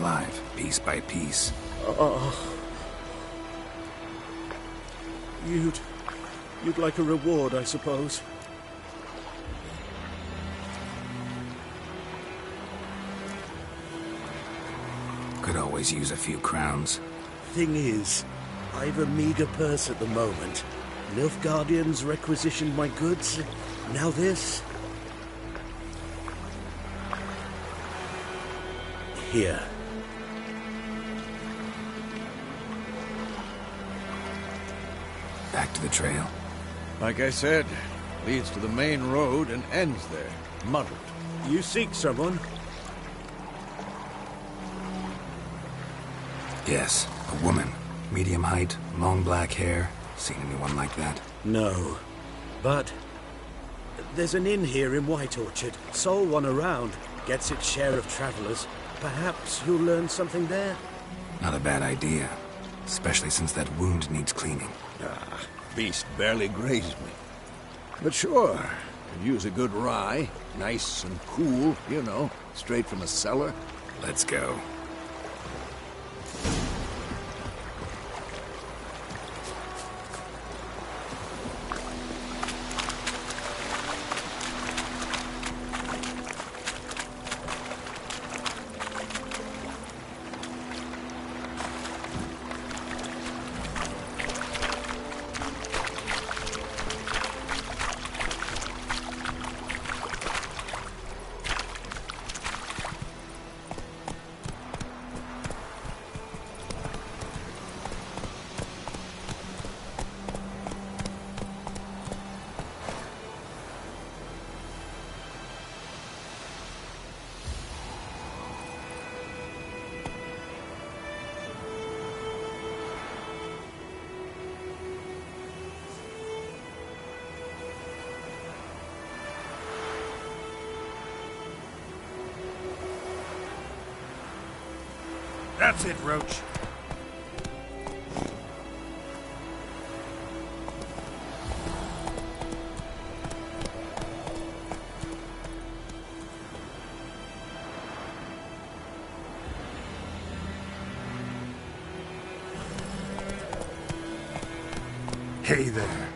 alive, piece by piece. Oh. You'd like a reward, I suppose. Could always use a few crowns. Thing is, I've a meager purse at the moment. Nilfgaardians requisitioned my goods. Now this. Here. Back to the trail. Like I said, leads to the main road and ends there, muddled. You seek someone? Yes, a woman. Medium height, long black hair. Seen anyone like that? No. But there's an inn here in White Orchard. Sole one around. Gets its share of travelers. Perhaps you'll learn something there? Not a bad idea. Especially since that wound needs cleaning. Beast barely grazed me. But sure, could use a good rye. Nice and cool, you know, straight from a cellar. Let's go. That's it, Roach. Hey there.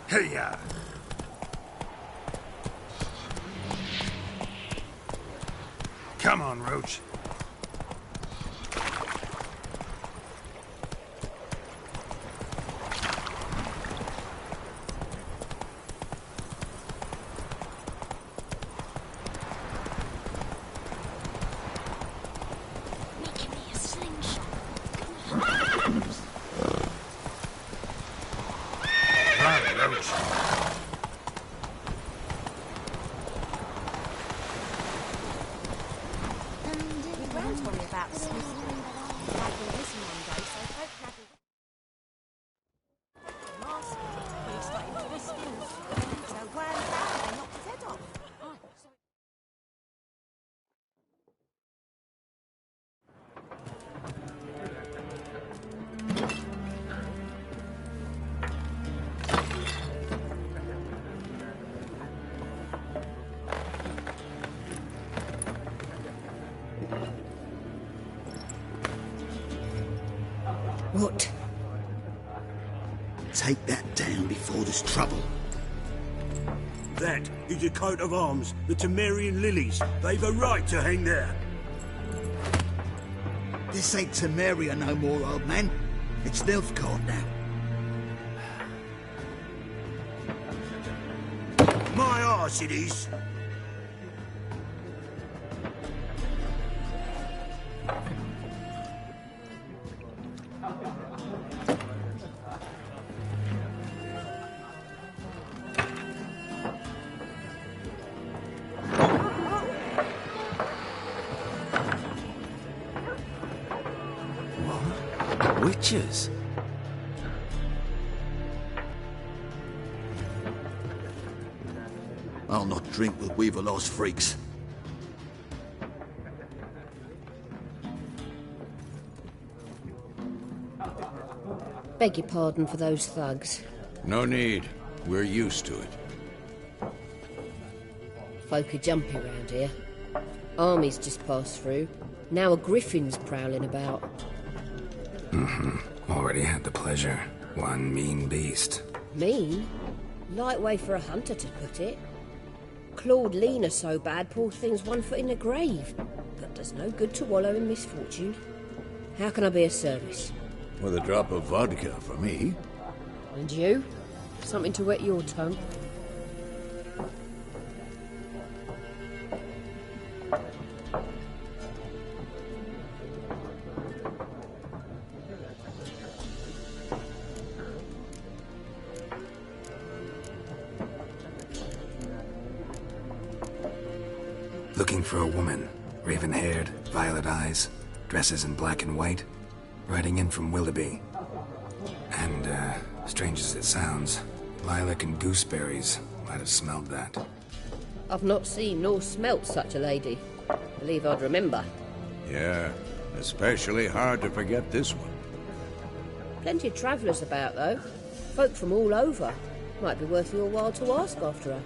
Hey-ya! Come on, Roach. Roach. We won't worry about the Smiths. Like we'll listen one day, so folk can have a mask. We've started to this skills. So wham bam, they knocked his head off. What? Take that down before there's trouble. That is a coat of arms, the Temerian lilies. They've a right to hang there. This ain't Temeria no more, old man. It's Nilfgaard now. My arse it is. Witches? I'll not drink with Weaverlaw's freaks. Beg your pardon for those thugs. No need. We're used to it. Folk are jumpy round here. Armies just passed through. Now a griffin's prowling about. Already had the pleasure. One mean beast. Mean? Light way for a hunter to put it. Clawed Lena so bad, poor thing's 1 foot in the grave. But does no good to wallow in misfortune. How can I be of service? With a drop of vodka for me. And you? Something to wet your tongue? Looking for a woman. Raven-haired, violet eyes, dresses in black and white. Riding in from Willoughby. And, strange as it sounds, lilac and gooseberries might have smelled that. I've not seen nor smelt such a lady. Believe I'd remember. Yeah, especially hard to forget this one. Plenty of travellers about, though. Folk from all over. Might be worth your while to ask after her.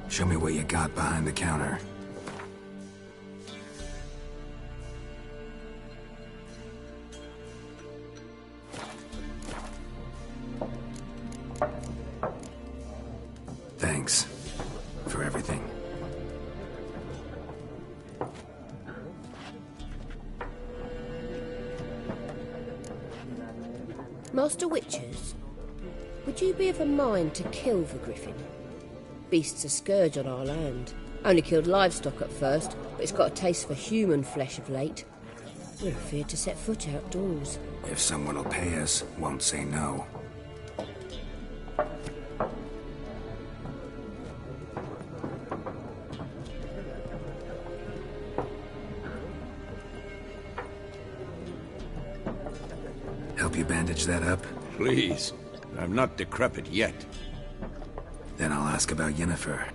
Show me what you got behind the counter. Thanks for everything. Master Witchers, would you be of a mind to kill the griffin? Beast's a scourge on our land. Only killed livestock at first, but it's got a taste for human flesh of late. We're afeard to set foot outdoors. If someone will pay us, won't say no. Help you bandage that up? Please. I'm not decrepit yet. Then I'll ask about Yennefer.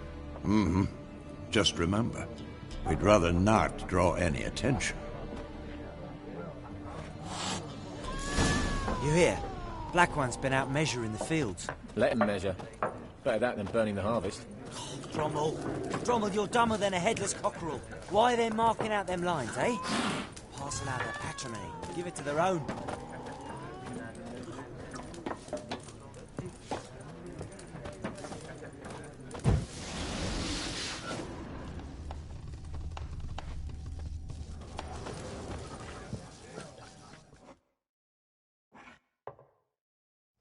Just remember, we'd rather not draw any attention. You hear? Black One's been out measuring the fields. Let him measure. Better that than burning the harvest. Drommel, you're dumber than a headless cockerel. Why are they marking out them lines, eh? Parcel out their patrimony. Give it to their own.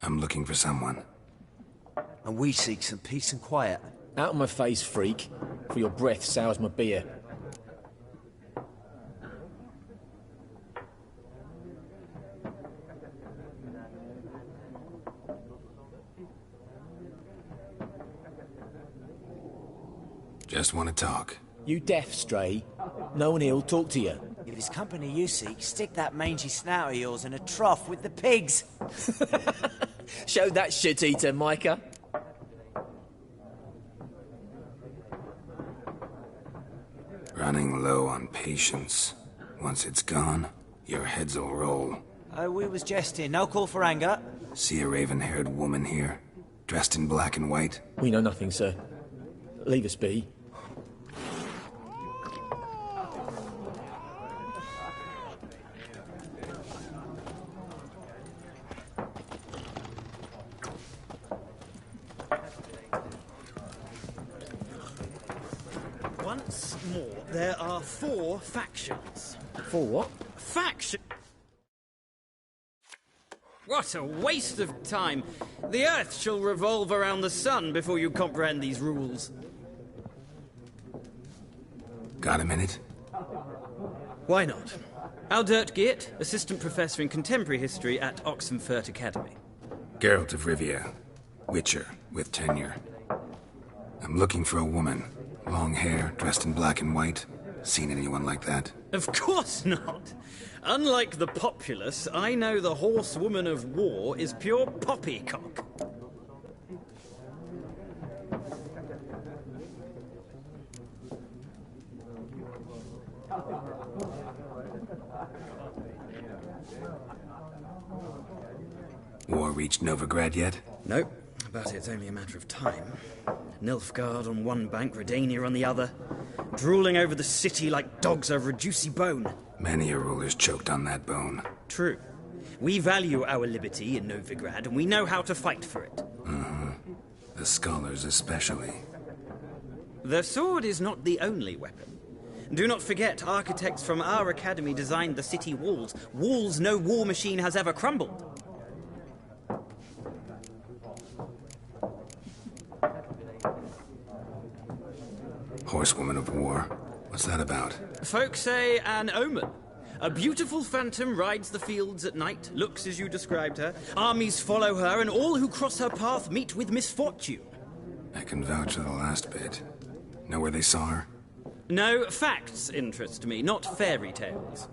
I'm looking for someone. And we seek some peace and quiet. Out of my face, freak, for your breath sours my beer. Just want to talk. You deaf, Stray? No one here'll talk to you. If it's company you seek, stick that mangy snout of yours in a trough with the pigs. Show that shit-eater, Micah. Running low on patience. Once it's gone, your heads'll roll. Oh, we was jesting. No call for anger. See a raven-haired woman here, dressed in black and white? We know nothing, sir. Leave us be. Once more, there are 4 factions. For what? Faction... What a waste of time. The Earth shall revolve around the sun before you comprehend these rules. Got a minute? Why not? Aldert Geert, Assistant Professor in Contemporary History at Oxenfurt Academy. Geralt of Rivia. Witcher, with tenure. I'm looking for a woman. Long hair, dressed in black and white. Seen anyone like that? Of course not. Unlike the populace, I know the horsewoman of war is pure poppycock. War reached Novigrad yet? Nope, but it's only a matter of time. Nilfgaard on one bank, Redania on the other, drooling over the city like dogs over a juicy bone. Many a ruler's choked on that bone. True. We value our liberty in Novigrad, and we know how to fight for it. The scholars especially. The sword is not the only weapon. Do not forget, architects from our academy designed the city walls. Walls no war machine has ever crumbled. Horsewoman of war. What's that about? Folk say an omen. A beautiful phantom rides the fields at night, looks as you described her. Armies follow her, and all who cross her path meet with misfortune. I can vouch for the last bit. Know where they saw her? No, facts interest me, not fairy tales.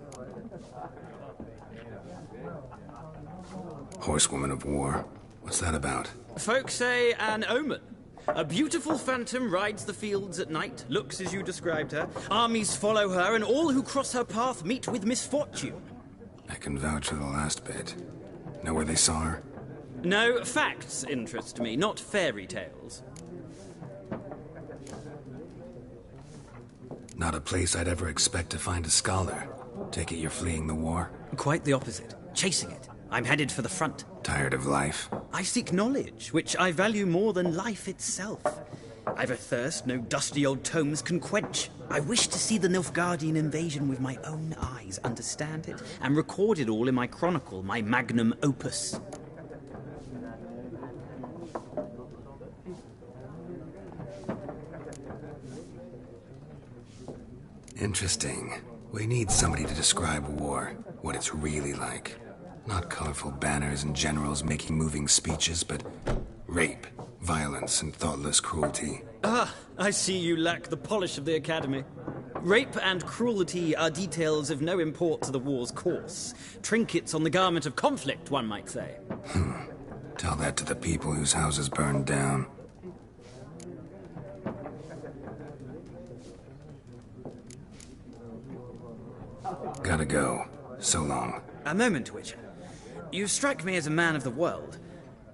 Horsewoman of war. What's that about? Folk say an omen. A beautiful phantom rides the fields at night, looks as you described her. Armies follow her, and all who cross her path meet with misfortune. I can vouch for the last bit. Know where they saw her? No, facts interest me, not fairy tales. Not a place I'd ever expect to find a scholar. Take it you're fleeing the war? Quite the opposite. Chasing it. I'm headed for the front. Tired of life? I seek knowledge, which I value more than life itself. I've a thirst no dusty old tomes can quench. I wish to see the Nilfgaardian invasion with my own eyes, understand it, and record it all in my chronicle, my magnum opus. Interesting. We need somebody to describe war, what it's really like. Not colorful banners and generals making moving speeches, but rape, violence, and thoughtless cruelty. Ah, I see you lack the polish of the Academy. Rape and cruelty are details of no import to the war's course. Trinkets on the garment of conflict, one might say. Tell that to the people whose houses burned down. Gotta go. So long. A moment, Witcher. You strike me as a man of the world.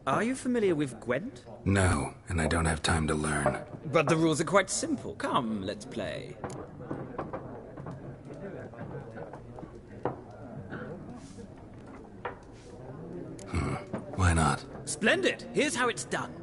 Are you familiar with Gwent? No, and I don't have time to learn. But the rules are quite simple. Come, let's play. Why not? Splendid. Here's how it's done.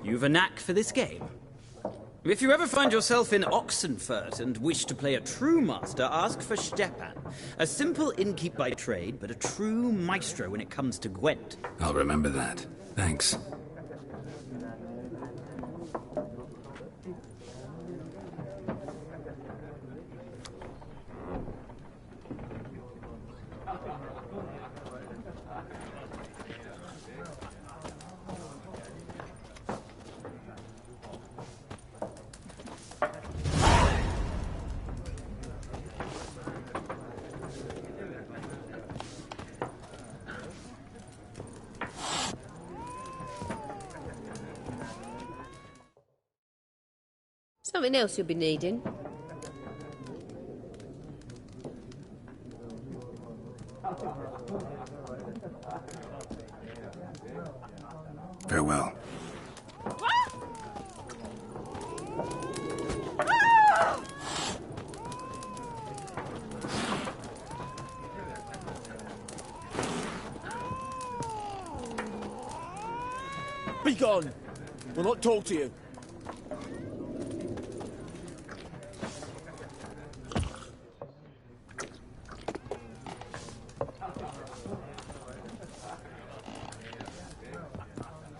You've a knack for this game. If you ever find yourself in Oxenfurt and wish to play a true master, ask for Stepan. A simple innkeep by trade, but a true maestro when it comes to Gwent. I'll remember that. Thanks. Something else you'll be needing. Farewell. Be gone! We'll not talk to you.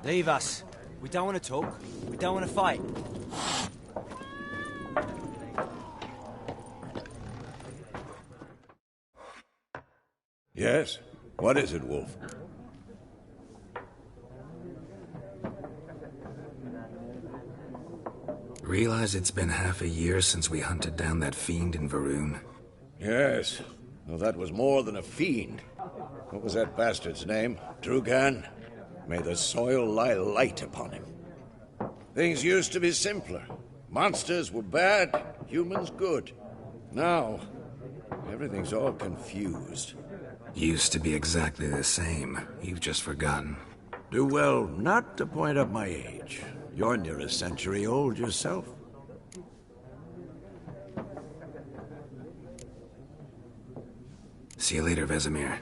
Leave us. We don't want to talk. We don't want to fight. Yes? What is it, Wolf? Realize it's been half a year since we hunted down that fiend in Varun? Yes. Well, that was more than a fiend. What was that bastard's name? Drugan? May the soil lie light upon him. Things used to be simpler. Monsters were bad, humans good. Now, everything's all confused. Used to be exactly the same. You've just forgotten. Do well not to point up my age. You're near a century old yourself. See you later, Vesemir.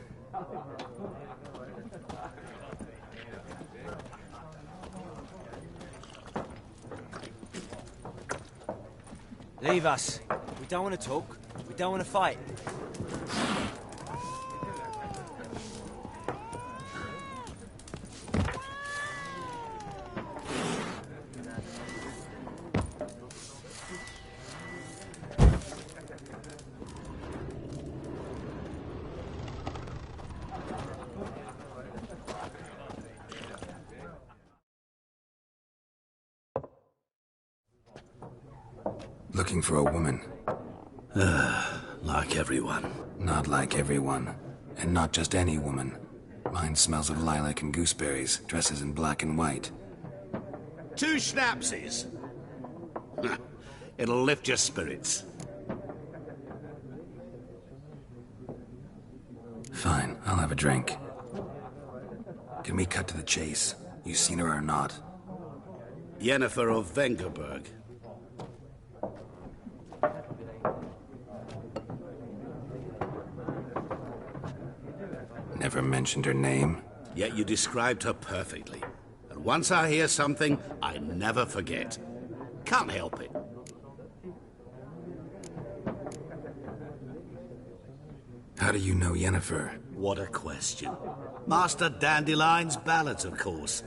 Leave us. We don't want to talk. We don't want to fight. Looking for a woman. Like everyone. Not like everyone. And not just any woman. Mine smells of lilac and gooseberries, dresses in black and white. 2 schnapsies. It'll lift your spirits. Fine, I'll have a drink. Can we cut to the chase? You seen her or not? Yennefer of Vengerberg. Never mentioned her name. Yet you described her perfectly. And once I hear something, I never forget. Can't help it. How do you know Yennefer? What a question. Master Dandelion's ballads, of course.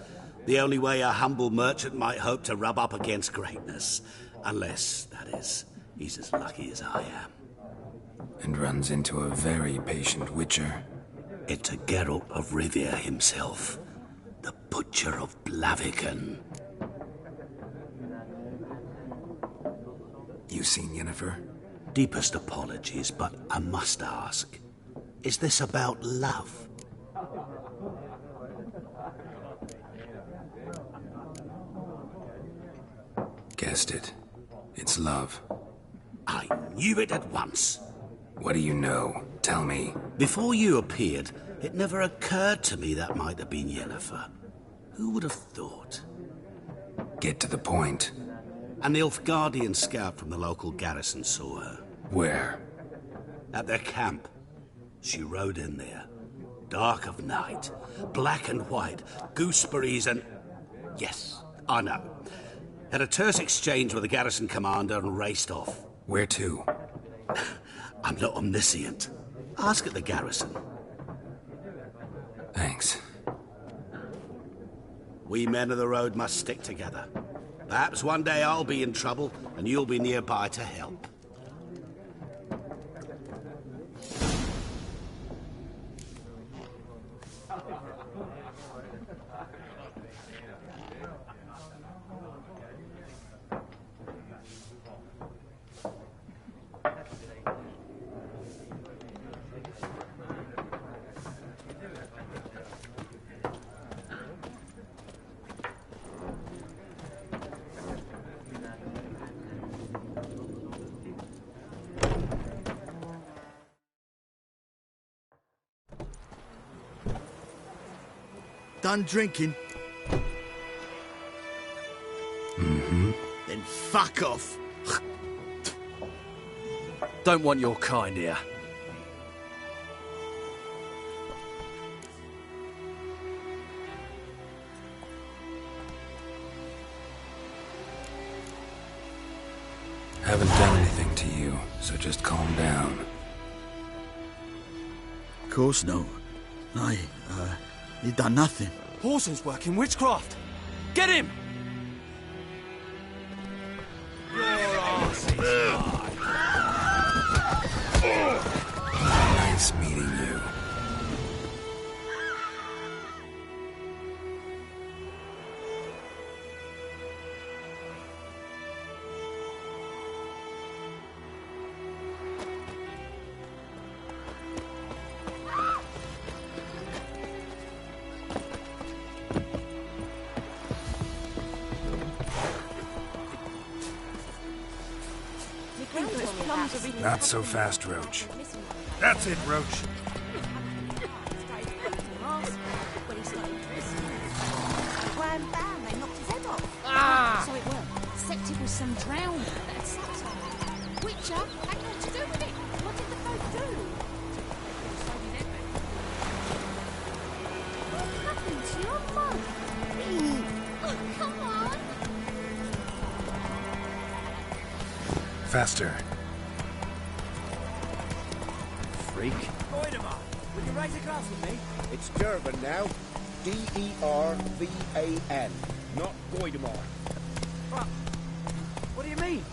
The only way a humble merchant might hope to rub up against greatness. Unless, that is, he's as lucky as I am. And runs into a very patient witcher. It's a Geralt of Rivia himself. The Butcher of Blaviken. You seen Yennefer? Deepest apologies, but I must ask. Is this about love? Guessed it. It's love. I knew it at once. What do you know? Tell me. Before you appeared, it never occurred to me that might have been Yennefer. Who would have thought? Get to the point. An Nilfgaardian scout from the local garrison saw her. Where? At their camp. She rode in there. Dark of night. Black and white. Gooseberries and... Yes, I know. Had a terse exchange with the garrison commander and raced off. Where to? I'm not omniscient. Ask at the garrison. Thanks. We men of the road must stick together. Perhaps one day I'll be in trouble and you'll be nearby to help. Done drinking? Mm-hmm. Then fuck off. Don't want your kind here. Haven't done anything to you, so just calm down. Of course no. He done nothing. Horson's working witchcraft. Get him! Your ass is mine. Nice meeting you. Not so fast, Roach. That's it, Roach. Wham bam, they knocked his head off. Ah! So it worked. Except it was some drowner that had set on. Witcher had nothing to do with it. What did the folk do? What happened to your mum? Oh, come on! Faster. Freak. Goidemar, will you raise a glass with me? It's Durban now. D-E-R-V-A-N, not Goidemar. What do you mean?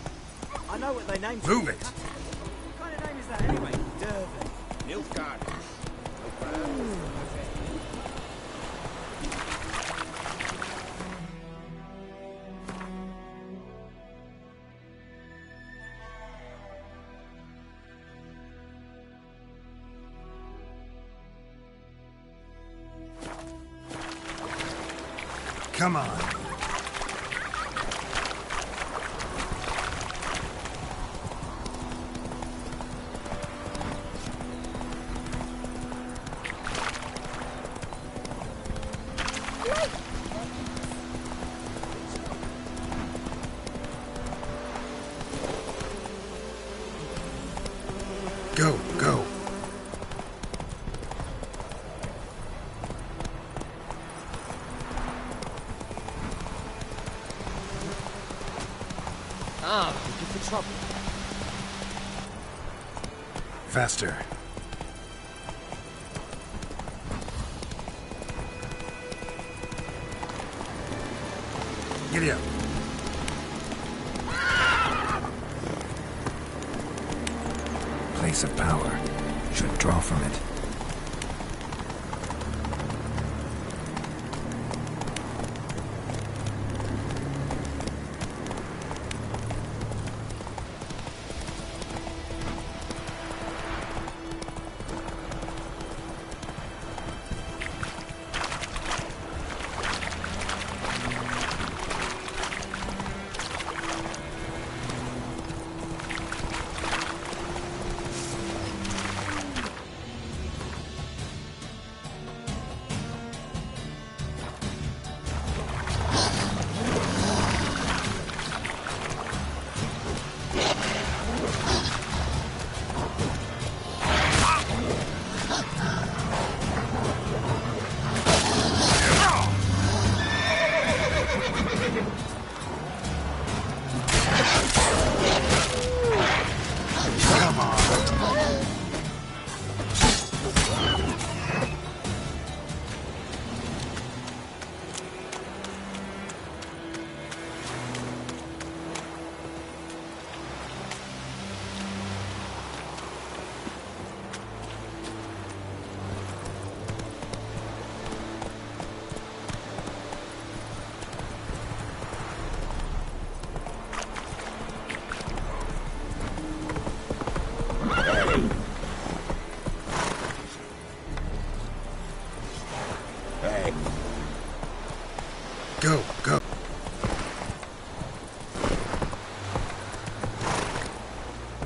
I know what they named it. Move it. What kind of name is that anyway? Durban. Nilfgaard. Come on. Go, go. Ah, looking for trouble. Faster. Giddy up. Place of power. Should draw from it.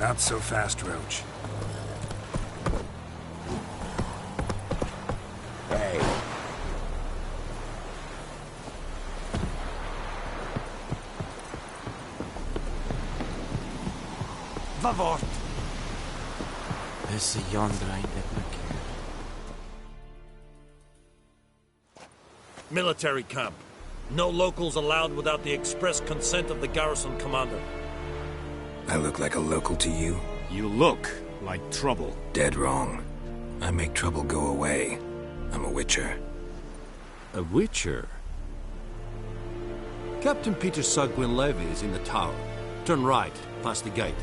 Not so fast, Roach. Hey. Vavort! Esse yonder ain't that Military camp. No locals allowed without the express consent of the garrison commander. I look like a local to you? You look like trouble. Dead wrong. I make trouble go away. I'm a witcher. A witcher? Captain Peter Sugwin Levy is in the tower. Turn right, past the gate.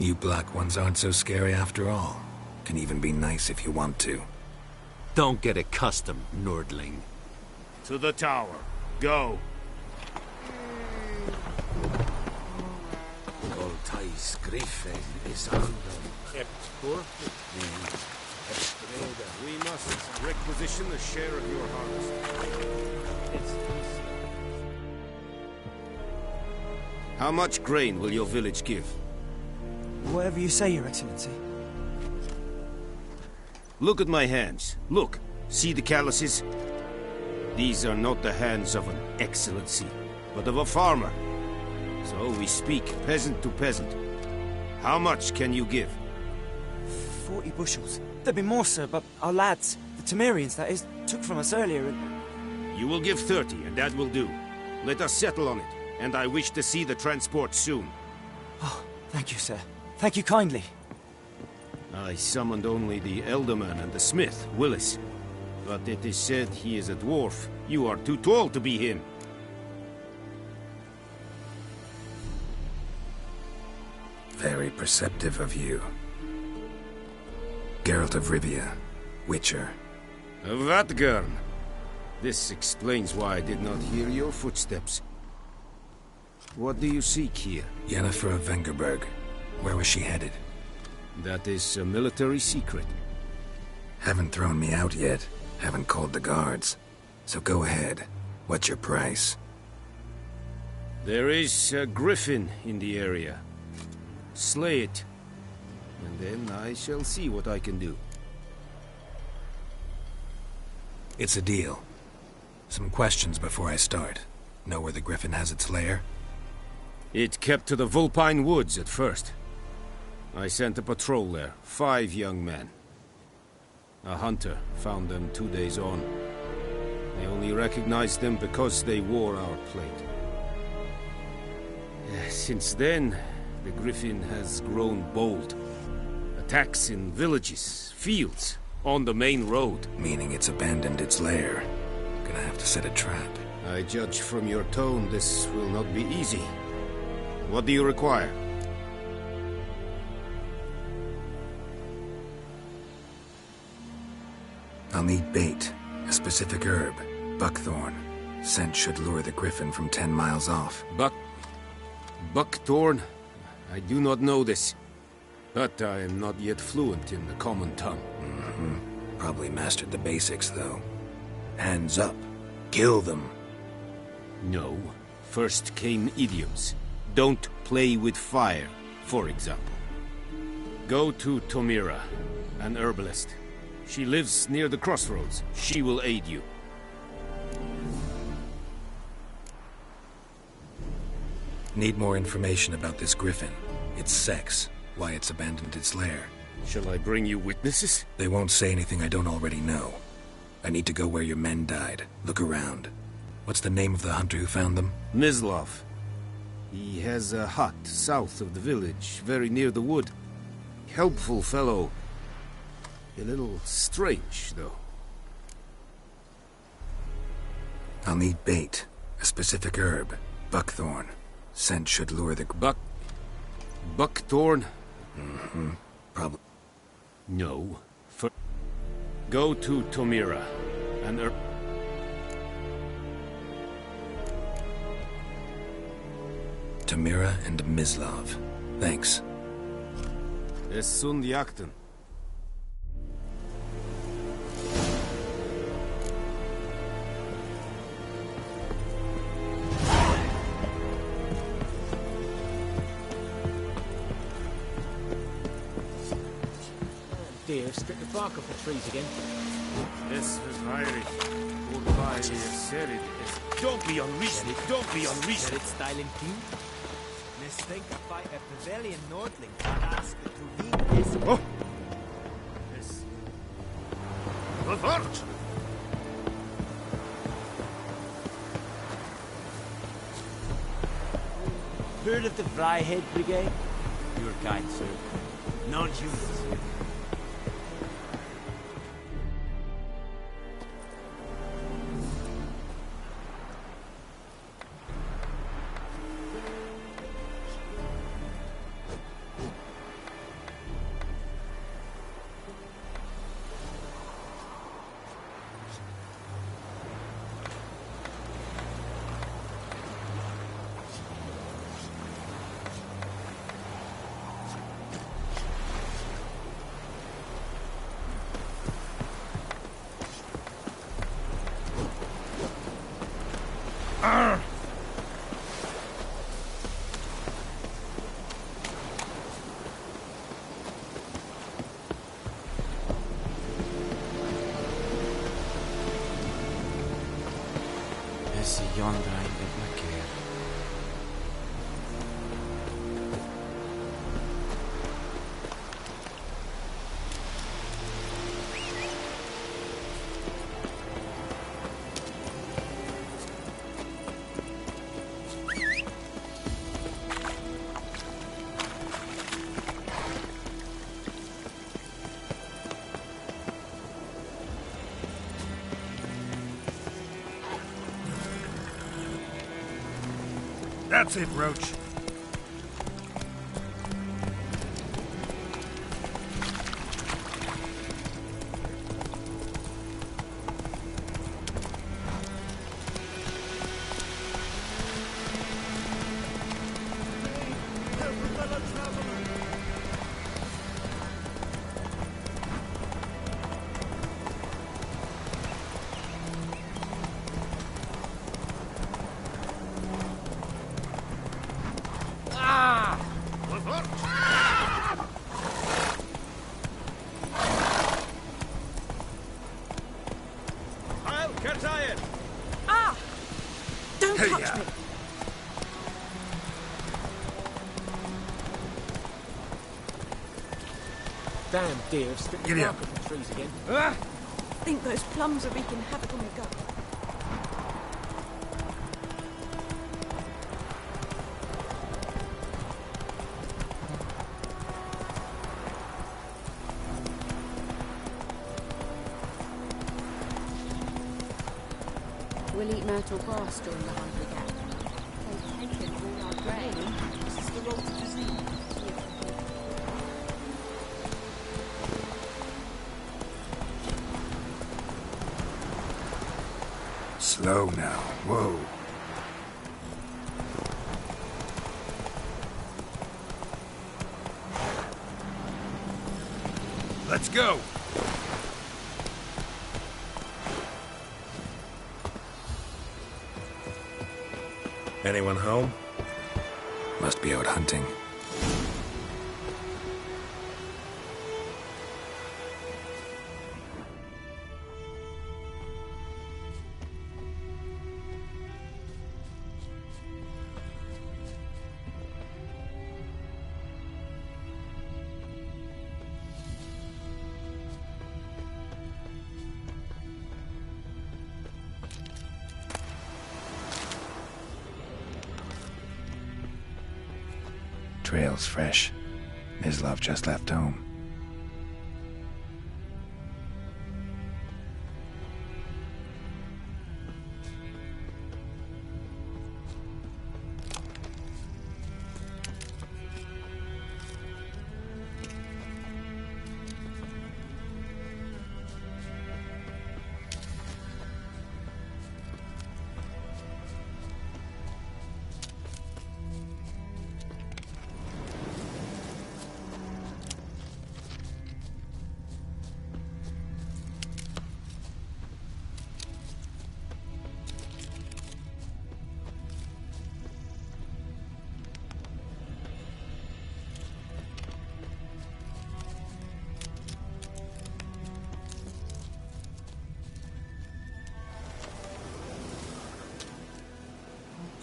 You black ones aren't so scary after all. Can even be nice if you want to. Don't get accustomed, Nordling. To the tower. Go. Voltais Griffin is under. Kept perfect. We must requisition a share of your harvest. How much grain will your village give? Whatever you say, Your Excellency. Look at my hands. Look. See the calluses? These are not the hands of an excellency, but of a farmer. So we speak peasant to peasant. How much can you give? 40 bushels. There'd be more, sir, but our lads, the Temerians, that is, took from us earlier and... You will give 30, and that will do. Let us settle on it, and I wish to see the transport soon. Oh, thank you, sir. Thank you kindly. I summoned only the Elderman and the smith, Willis. But it is said he is a dwarf. You are too tall to be him. Very perceptive of you. Geralt of Rivia, Witcher. Vatgern. This explains why I did not hear your footsteps. What do you seek here? Yennefer of Vengerberg. Where was she headed? That is a military secret. Haven't thrown me out yet. Haven't called the guards. So go ahead. What's your price? There is a griffin in the area. Slay it. And then I shall see what I can do. It's a deal. Some questions before I start. Know where the griffin has its lair? It kept to the Vulpine Woods at first. I sent a patrol there, 5 young men. A hunter found them 2 days on. I only recognized them because they wore our plate. Since then, the griffin has grown bold. Attacks in villages, fields, on the main road. Meaning it's abandoned its lair. Gonna have to set a trap. I judge from your tone this will not be easy. What do you require? I'll need bait. A specific herb. Buckthorn. Scent should lure the griffin from 10 miles off. Buckthorn? I do not know this. But I am not yet fluent in the common tongue. Probably mastered the basics, though. Hands up. Kill them. No. First came idioms. Don't play with fire, for example. Go to Tomira, an herbalist. She lives near the crossroads. She will aid you. Need more information about this griffin. Its sex. Why it's abandoned its lair. Shall I bring you witnesses? They won't say anything I don't already know. I need to go where your men died. Look around. What's the name of the hunter who found them? Mislav. He has a hut south of the village, very near the wood. Helpful fellow. A little strange, though. I'll need bait. A specific herb. Buckthorn. Scent should lure the... Buckthorn? Probably. No. Go to Tomira, an herb... Tomira and Mislav. Thanks. Es sunt jakten. Dear, strip the bark off the trees again. Es Irish. Goodbye, said it. Don't be unreasonable. Don't be unreasonable. It's styling team. Let's think about a pavilion Nordling and ask the Tuvine is. Oh! Yes. Revert! Heard of the Flyhead Brigade? Your kind, sir. Non-humans. Yonder I get my care. That's it, Roach. fellow traveler. Ah! Don't touch me! Damn deer, sticking Get bark out. up the trees again. I think those plums are wreaking havoc on your gut. We'll eat myrtle grass during the hungry gap. They've taken all our grain. This is the road to disease. Slow now. Whoa. Let's go. Anyone home? Must be out hunting. Trail's fresh. Mislav just left home.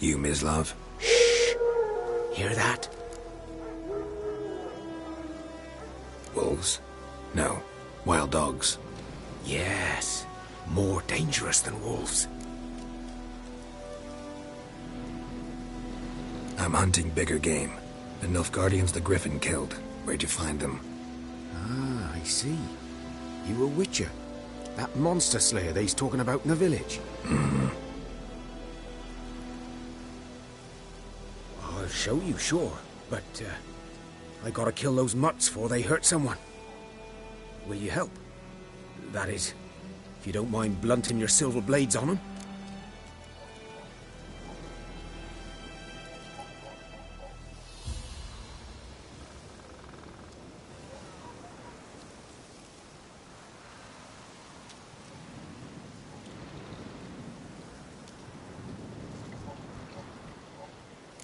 You, Mislav? Shh! Hear that? Wolves? No. Wild dogs. Yes. More dangerous than wolves. I'm hunting bigger game. The Nilfgaardians the Griffin killed. Where'd you find them? Ah, I see. You a witcher. That monster slayer they's talking about in the village. I'll show you, sure. But, I gotta kill those mutts before they hurt someone. Will you help? That is, if you don't mind blunting your silver blades on them.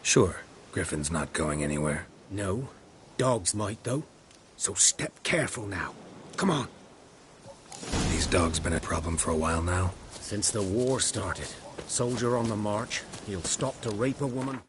Sure. Griffin's not going anywhere. No. Dogs might, though. So step careful now. Come on. These dogs been a problem for a while now? Since the war started. Soldier on the march, he'll stop to rape a woman.